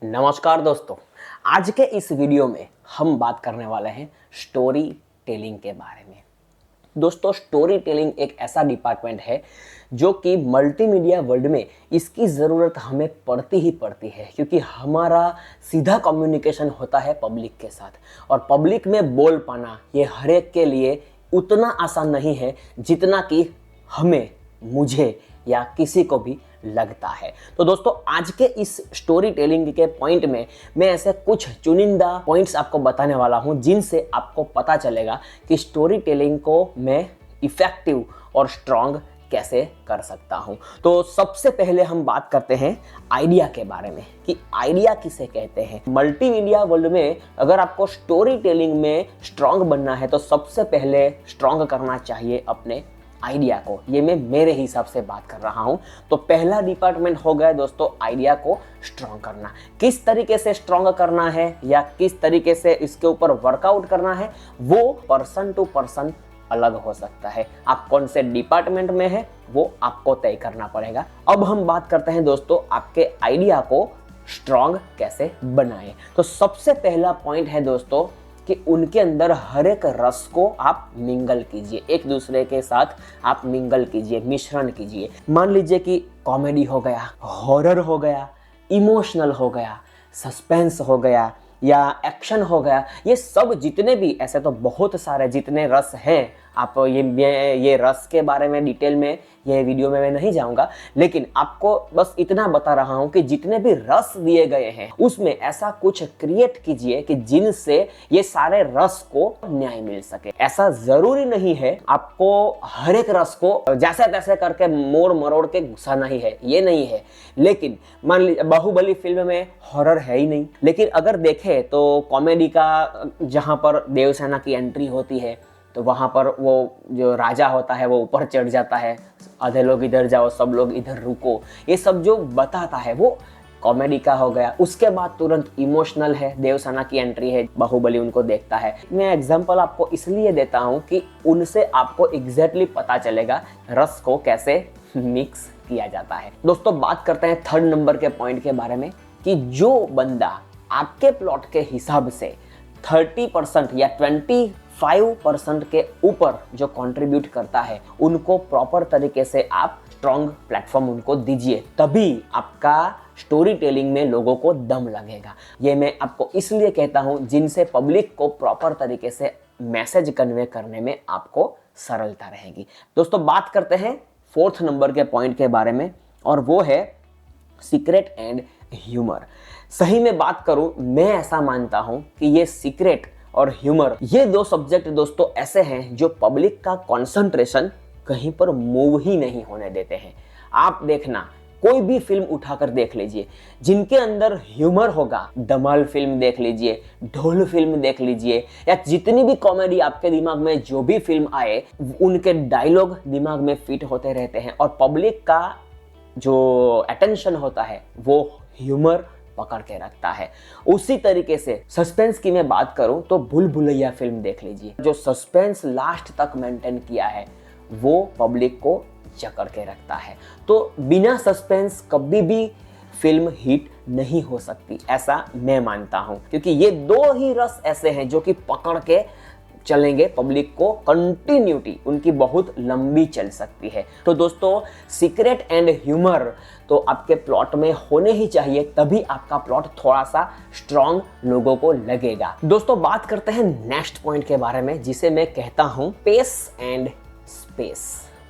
नमस्कार दोस्तों, आज के इस वीडियो में हम बात करने वाले हैं स्टोरी टेलिंग के बारे में। दोस्तों, स्टोरी टेलिंग एक ऐसा डिपार्टमेंट है जो कि मल्टीमीडिया वर्ल्ड में इसकी ज़रूरत हमें पड़ती ही पड़ती है, क्योंकि हमारा सीधा कम्युनिकेशन होता है पब्लिक के साथ और पब्लिक में बोल पाना ये हर एक के लिए उतना आसान नहीं है जितना कि मुझे या किसी को भी लगता है। तो दोस्तों, आज के इस स्टोरी टेलिंग के पॉइंट में मैं ऐसे कुछ चुनिंदा पॉइंट्स आपको बताने वाला हूं जिनसे आपको पता चलेगा कि स्टोरी टेलिंग को मैं इफेक्टिव और स्ट्रॉन्ग कैसे कर सकता हूं। तो सबसे पहले हम बात करते हैं आइडिया के बारे में कि आइडिया किसे कहते हैं। मल्टीमीडिया वर्ल्ड में अगर आपको स्टोरी टेलिंग में स्ट्रॉन्ग बनना है तो सबसे पहले स्ट्रॉन्ग करना चाहिए अपने आइडिया को। ये मैं मेरे हिसाब से बात कर रहा हूं। तो पहला डिपार्टमेंट हो गया दोस्तों आइडिया को स्ट्रॉन्ग करना। किस तरीके से स्ट्रॉन्ग करना है या किस तरीके से इसके ऊपर वर्कआउट करना है वो पर्सन टू पर्सन अलग हो सकता है। आप कौन से डिपार्टमेंट में है वो आपको तय करना पड़ेगा। अब हम बात करते हैं दोस्तों आपके आइडिया को स्ट्रॉन्ग कैसे बनाएं। तो सबसे पहला पॉइंट है दोस्तों कि उनके अंदर हर एक रस को आप मिंगल कीजिए, एक दूसरे के साथ आप मिंगल कीजिए, मिश्रण कीजिए। मान लीजिए कि कॉमेडी हो गया, हॉरर हो गया, इमोशनल हो गया, सस्पेंस हो गया या एक्शन हो गया, ये सब जितने भी ऐसे तो बहुत सारे जितने रस हैं, आप ये रस के बारे में डिटेल में ये वीडियो में मैं नहीं जाऊंगा, लेकिन आपको बस इतना बता रहा हूं कि जितने भी रस दिए गए हैं उसमें ऐसा कुछ क्रिएट कीजिए कि जिनसे ये सारे रस को न्याय मिल सके। ऐसा जरूरी नहीं है आपको हर एक रस को जैसे तैसे करके मोड़ मरोड़ के घुसाना ही है, ये नहीं है। लेकिन मान लीजिए बाहुबली फिल्म में हॉरर है ही नहीं, लेकिन अगर देखें तो कॉमेडी का जहां पर देवसेना की एंट्री होती है तो वहां पर वो जो राजा होता है वो ऊपर चढ़ जाता है, आधे लोग इधर जाओ सब लोग इधर रुको, ये सब जो बताता है वो कॉमेडी का हो गया। उसके बाद तुरंत इमोशनल है, देवसेना की एंट्री है, बाहुबली उनको देखता है। मैं एग्जांपल आपको इसलिए देता हूं कि उनसे आपको एग्जैक्टली पता चलेगा रस को कैसे मिक्स किया जाता है। दोस्तों, बात करते हैं थर्ड नंबर के पॉइंट के बारे में कि जो बंदा आपके प्लॉट के हिसाब से 30% या 25% के ऊपर जो कंट्रीब्यूट करता है उनको प्रॉपर तरीके से आप स्ट्रॉन्ग प्लेटफॉर्म उनको दीजिए, तभी आपका स्टोरी टेलिंग में लोगों को दम लगेगा। ये मैं आपको इसलिए कहता हूं जिनसे पब्लिक को प्रॉपर तरीके से मैसेज कन्वे करने में आपको सरलता रहेगी। दोस्तों, बात करते हैं फोर्थ नंबर के पॉइंट के बारे में और वो है सीक्रेट एंड ह्यूमर। सही में बात करूं, मैं ऐसा मानता हूं कि ये सीक्रेट और ह्यूमर ये दो सब्जेक्ट दोस्तों ऐसे हैं जो पब्लिक का कंसंट्रेशन कहीं पर मूव ही नहीं होने देते हैं। आप देखना, कोई भी फिल्म उठाकर देख लीजिए, जिनके अंदर ह्यूमर होगा, धमाल फिल्म देख लीजिए, ढोल फिल्म देख लीजिए, या जितनी भी कॉमेडी आपके दिमाग में जो भी फिल्म आए, उनके डायलॉग दिमाग में फिट होते रहते हैं और पब्लिक का जो अटेंशन होता है वो ह्यूमर पकड़ के रखता है। उसी तरीके से सस्पेंस की मैं बात करूं तो भूल भुलैया फिल्म देख लीजिए, जो सस्पेंस लास्ट तक मेंटेन किया है वो पब्लिक को जकड़ के रखता है। तो बिना सस्पेंस कभी भी फिल्म हिट नहीं हो सकती, ऐसा मैं मानता हूं, क्योंकि ये दो ही रस ऐसे हैं जो कि पकड़ के चलेंगे पब्लिक को, कंटिन्यूटी उनकी बहुत लंबी चल सकती है। तो दोस्तों, सीक्रेट एंड ह्यूमर तो आपके प्लॉट में होने ही चाहिए, तभी आपका प्लॉट थोड़ा सा स्ट्रॉन्ग लोगों को लगेगा। दोस्तों, बात करते हैं नेक्स्ट पॉइंट के बारे में जिसे मैं कहता हूं पेस एंड स्पेस।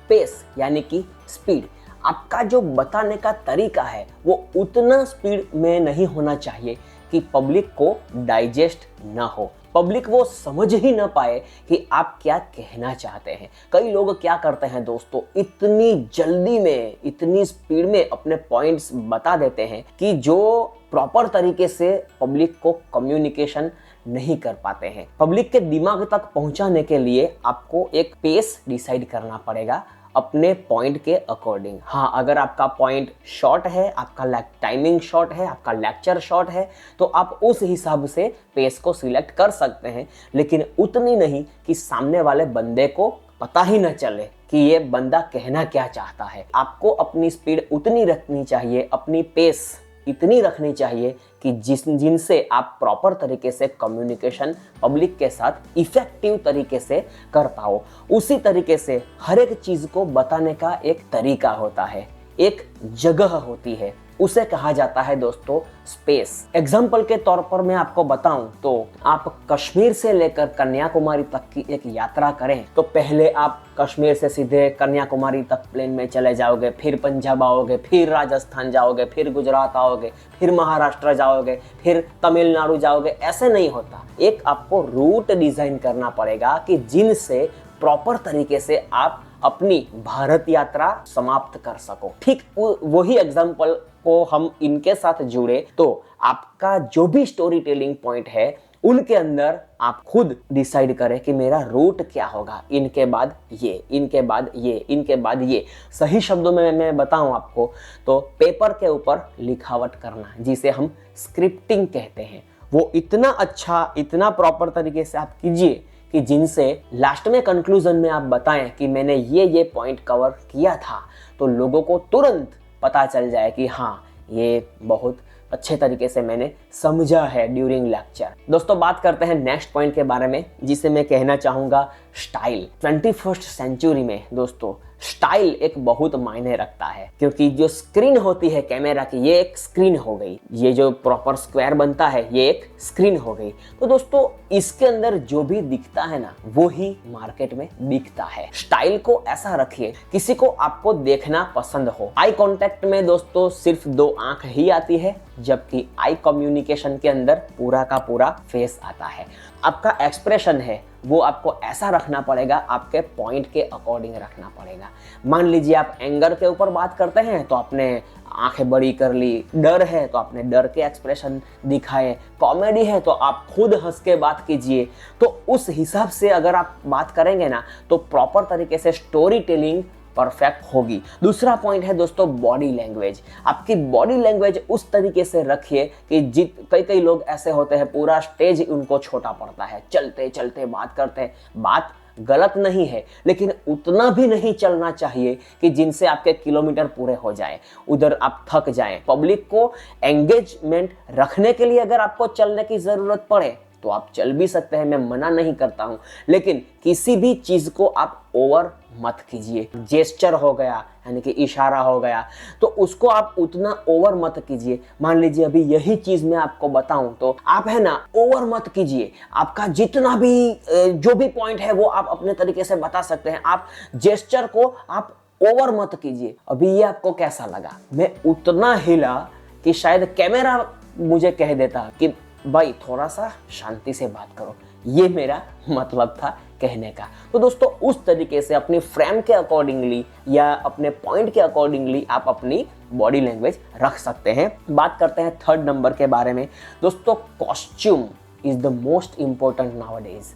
पेस यानी कि स्पीड। आपका जो बताने का तरीका है वो उतना स्पीड में नहीं होना चाहिए कि पब्लिक को डाइजेस्ट ना हो, पब्लिक वो समझ ही ना पाए कि आप क्या कहना चाहते हैं। कई लोग क्या करते हैं दोस्तों, इतनी जल्दी में इतनी स्पीड में अपने पॉइंट्स बता देते हैं कि जो प्रॉपर तरीके से पब्लिक को कम्युनिकेशन नहीं कर पाते हैं। पब्लिक के दिमाग तक पहुंचाने के लिए आपको एक पेस डिसाइड करना पड़ेगा अपने पॉइंट के अकॉर्डिंग। हाँ, अगर आपका पॉइंट शॉर्ट है, आपका टाइमिंग शॉर्ट है, आपका लेक्चर शॉर्ट है, तो आप उस हिसाब से पेस को सिलेक्ट कर सकते हैं, लेकिन उतनी नहीं कि सामने वाले बंदे को पता ही न चले कि ये बंदा कहना क्या चाहता है। आपको अपनी स्पीड उतनी रखनी चाहिए, अपनी पेस इतनी रखनी चाहिए कि जिनसे आप प्रॉपर तरीके से कम्युनिकेशन पब्लिक के साथ इफेक्टिव तरीके से कर पाओ। उसी तरीके से हर एक चीज को बताने का एक तरीका होता है, एक जगह होती है, उसे कहा जाता है दोस्तों स्पेस। एग्जाम्पल के तौर पर मैं आपको बताऊं तो आप कश्मीर से लेकर कन्याकुमारी तक की एक यात्रा करें तो पहले आप कश्मीर से सीधे कन्याकुमारी तक प्लेन में चले जाओगे, फिर पंजाब आओगे, फिर राजस्थान जाओगे, फिर गुजरात आओगे, फिर महाराष्ट्र जाओगे, फिर तमिलनाडु जाओगे। ऐसे नहीं होता। एक आपको रूट डिजाइन करना पड़ेगा कि जिनसे प्रॉपर तरीके से आप अपनी भारत यात्रा समाप्त कर सको। ठीक वही एग्जाम्पल को हम इनके साथ जुड़े तो आपका जो भी स्टोरी टेलिंग पॉइंट है उनके अंदर आप खुद डिसाइड करें कि मेरा रूट क्या होगा, इनके बाद ये, इनके बाद ये, इनके बाद ये। सही शब्दों में मैं बताऊं आपको तो पेपर के ऊपर लिखावट करना, जिसे हम स्क्रिप्टिंग कहते हैं, वो इतना अच्छा, इतना प्रॉपर तरीके से आप कीजिए कि जिनसे लास्ट में कंक्लूजन में आप बताएं कि मैंने ये पॉइंट कवर किया था, तो लोगों को तुरंत पता चल जाए कि हाँ, ये बहुत अच्छे तरीके से मैंने समझा है ड्यूरिंग लेक्चर। दोस्तों बात करते हैं नेक्स्ट पॉइंट के बारे में, जिसे मैं कहना चाहूंगा स्टाइल। 21st सेंचुरी में दोस्तों स्टाइल एक बहुत मायने रखता है, क्योंकि जो स्क्रीन होती है कैमरा की, ये एक स्क्रीन हो गई, ये जो प्रॉपर स्क्वायर बनता है ये एक स्क्रीन हो गई। तो दोस्तों इसके अंदर जो भी दिखता है ना, वो ही मार्केट में दिखता है। स्टाइल को ऐसा रखिए किसी को आपको देखना पसंद हो। आई कांटेक्ट में दोस्तों सिर्फ 2 आंख ही आती है, जबकि आई कम्युनिकेशन के अंदर पूरा का पूरा फेस आता है। आपका एक्सप्रेशन है वो आपको ऐसा रखना पड़ेगा, आपके पॉइंट के अकॉर्डिंग रखना पड़ेगा। मान लीजिए आप एंगर के ऊपर बात करते हैं तो आपने आंखें बड़ी कर ली, डर है तो आपने डर के एक्सप्रेशन दिखाए, कॉमेडी है तो आप खुद हंस के बात कीजिए। तो उस हिसाब से अगर आप बात करेंगे ना तो प्रॉपर तरीके से स्टोरी टेलिंग परफेक्ट होगी। दूसरा पॉइंट है दोस्तों बॉडी लैंग्वेज। आपकी बॉडी लैंग्वेज उस तरीके से रखिए कि कई लोग ऐसे होते हैं पूरा स्टेज उनको छोटा पड़ता है, चलते चलते बात करते हैं। बात गलत नहीं है, लेकिन उतना भी नहीं चलना चाहिए कि जिनसे आपके किलोमीटर पूरे हो जाए, उधर आप थक जाएं। पब्लिक को एंगेजमेंट रखने के लिए अगर आपको चलने की जरूरत पड़े तो आप चल भी सकते हैं, मैं मना नहीं करता हूं, लेकिन किसी भी चीज को आप ओवर मत कीजिए। जेस्चर हो गया यानी कि इशारा हो गया, तो उसको आप उतना ओवर मत कीजिए। मान लीजिए अभी यही चीज मैं आपको बताऊं तो आप है ना ओवर मत कीजिए। आपका जितना भी जो भी पॉइंट है वो आप अपने तरीके से बता सकते हैं। आप जेस्चर को आप ओवर मत कीजिए। अभी ये आपको कैसा लगा? मैं उतना हिला कि शायद कैमरा मुझे कह देता कि भाई थोड़ा सा शांति से बात करो। ये मेरा मतलब था कहने का। तो दोस्तों उस तरीके से अपनी फ्रेम के अकॉर्डिंगली या अपने पॉइंट के अकॉर्डिंगली आप अपनी बॉडी लैंग्वेज रख सकते हैं। बात करते हैं 3rd नंबर के बारे में। दोस्तों costume is the most important nowadays.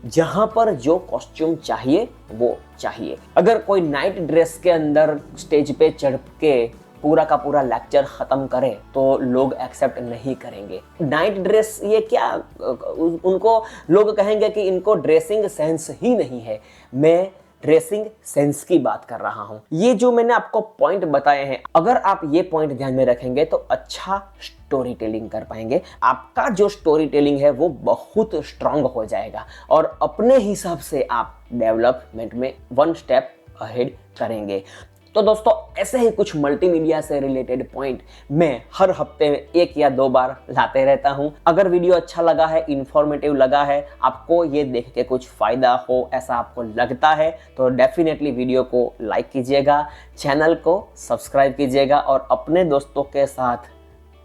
जहां पर जो कॉस्ट्यूम चाहिए वो चाहिए। अगर कोई नाइट ड्रेस के अंदर स्टेज पे चढ़ के पूरा का पूरा लेक्चर खत्म करे तो लोग एक्सेप्ट नहीं करेंगे। नाइट ड्रेस ये क्या, उनको लोग कहेंगे कि इनको ड्रेसिंग सेंस ही नहीं है। मैं ड्रेसिंग सेंस की बात कर रहा हूं। ये जो मैंने आपको पॉइंट बताए हैं, अगर आप ये पॉइंट ध्यान में रखेंगे तो अच्छा स्टोरी टेलिंग कर पाएंगे। आपका जो स्टोरी टेलिंग है वो बहुत स्ट्रांग हो जाएगा और अपने हिसाब से आप डेवलपमेंट में 1 स्टेप अहेड करेंगे। तो दोस्तों ऐसे ही कुछ मल्टीमीडिया से रिलेटेड पॉइंट मैं हर हफ्ते में 1 या 2 बार लाते रहता हूं। अगर वीडियो अच्छा लगा है, इंफॉर्मेटिव लगा है, आपको ये देख के कुछ फायदा हो ऐसा आपको लगता है तो डेफिनेटली वीडियो को लाइक कीजिएगा, चैनल को सब्सक्राइब कीजिएगा और अपने दोस्तों के साथ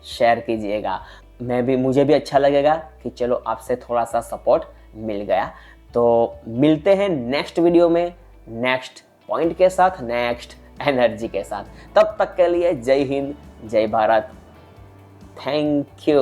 शेयर कीजिएगा। मुझे भी अच्छा लगेगा कि चलो आपसे थोड़ा सा सपोर्ट मिल गया। तो मिलते हैं नेक्स्ट वीडियो में नेक्स्ट पॉइंट के साथ, नेक्स्ट एनर्जी के साथ। तब तक के लिए जय हिंद, जय भारत, थैंक यू।